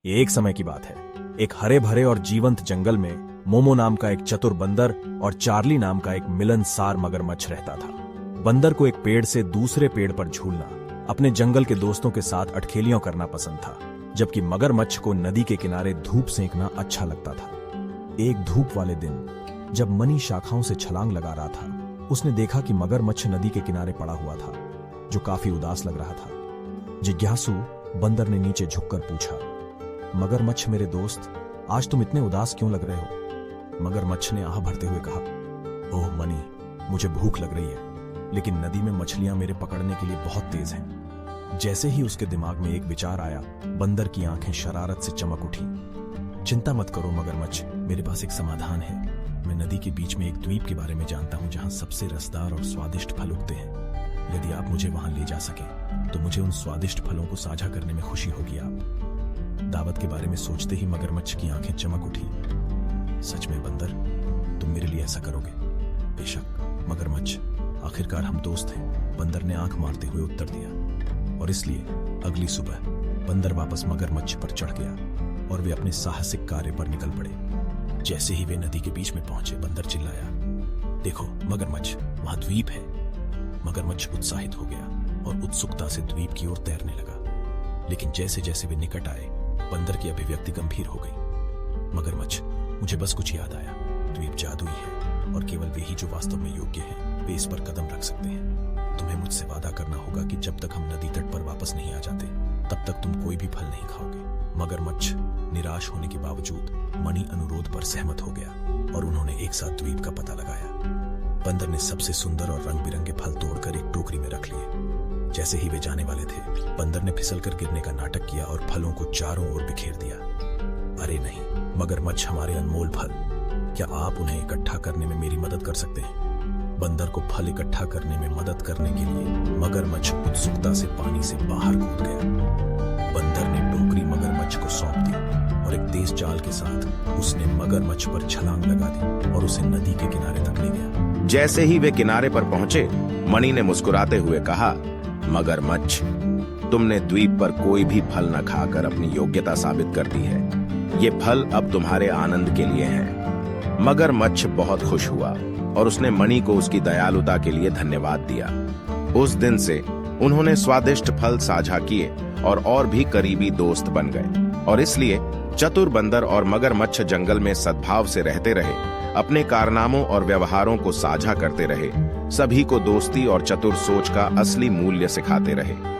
ये एक समय की बात है। एक हरे भरे और जीवंत जंगल में मोमो नाम का एक चतुर बंदर और चार्ली नाम का एक मिलनसार मगरमच्छ रहता था। बंदर को एक पेड़ से दूसरे पेड़ पर झूलना, अपने जंगल के दोस्तों के साथ अठखेलियां करना पसंद था, जबकि मगरमच्छ को नदी के किनारे धूप सेंकना अच्छा लगता था। एक धूप वाले दिन जब मनी शाखाओं से छलांग लगा रहा था, उसने देखा कि मगरमच्छ नदी के किनारे पड़ा हुआ था, जो काफी उदास लग रहा था। जिज्ञासु बंदर ने नीचे झुककर पूछा, मगरमच्छ मेरे दोस्त, आज तुम इतने उदास क्यों लग रहे हो? मगरमच्छ ने आह भरते हुए कहा, ओह मनी, मुझे भूख लग रही है, लेकिन नदी में मछलियां मेरे पकड़ने के लिए बहुत तेज हैं। जैसे ही उसके दिमाग में एक विचार आया, बंदर की आंखें शरारत से चमक उठी। चिंता मत करो मगरमच्छ, मेरे पास एक समाधान है। मैं नदी के बीच में एक द्वीप के बारे में जानता हूं, जहां सबसे रसदार और स्वादिष्ट फल उगते हैं। यदि आप मुझे वहां ले जा सके तो मुझे उन स्वादिष्ट फलों को साझा करने में खुशी होगी। आप दावत के बारे में सोचते ही मगरमच्छ की आंखें चमक उठी। सच में बंदर, तुम मेरे लिए ऐसा करोगे? बेशक मगरमच्छ, आखिरकार हम दोस्त हैं, बंदर ने आंख मारते हुए उत्तर दिया। और इसलिए अगली सुबह बंदर वापस मगरमच्छ पर चढ़ गया और वे अपने साहसिक कार्य पर निकल पड़े। जैसे ही वे नदी के बीच में पहुंचे, बंदर चिल्लाया, देखो मगरमच्छ, वहां द्वीप है। मगरमच्छ उत्साहित हो गया और उत्सुकता से द्वीप की ओर तैरने लगा। लेकिन जैसे जैसे वे निकट आए, बंदर की अभिव्यक्ति गंभीर हो गई। मगरमच्छ, मुझे बस कुछ याद आया, द्वीप जादुई है और केवल वे ही जो वास्तव में योग्य हैं, वे इस पर कदम रख सकते हैं। तुम्हें मुझसे वादा करना होगा कि जब तक हम नदी तट पर वापस नहीं आ जाते, तब तक तुम कोई भी फल नहीं खाओगे। मगरमच्छ निराश होने के बावजूद मणि अनुरोध पर सहमत हो गया और उन्होंने एक साथ द्वीप का पता लगाया। बंदर ने सबसे सुंदर और रंग बिरंगे फल तोड़कर एक टोकरी में रख लिए। जैसे ही वे जाने वाले थे, बंदर ने फिसलकर गिरने का नाटक किया और फलों को चारों ओर बिखेर दिया। अरे नहीं मगरमच्छ, हमारे अनमोल फल, क्या आप उन्हें इकट्ठा करने में मेरी मदद कर सकते हैं? बंदर को फल इकट्ठा करने में मदद करने के लिए मगरमच्छ उत्सुकता से पानी से बाहर कूद गया। बंदर ने टोकरी मगरमच्छ को सौंप दी और एक तेज चाल के साथ उसने मगरमच्छ पर छलांग लगा दी और उसे नदी के किनारे तक ले गया। जैसे ही वे किनारे पर पहुंचे, मणि ने मुस्कुराते हुए कहा, मगरमच्छ, तुमने द्वीप पर कोई भी फल न खाकर अपनी योग्यता साबित कर दी है। ये फल अब तुम्हारे आनंद के लिए हैं। मगरमच्छ बहुत खुश हुआ और उसने मणि को उसकी दयालुता के लिए धन्यवाद दिया। उस दिन से उन्होंने स्वादिष्ट फल साझा किए और भी करीबी दोस्त बन गए। और इसलिए चतुर बंदर और मगरमच्छ जंगल में सद्भाव से रहते रहे, अपने कारनामों और व्यवहारों को साझा करते रहे, सभी को दोस्ती और चतुर सोच का असली मूल्य सिखाते रहे।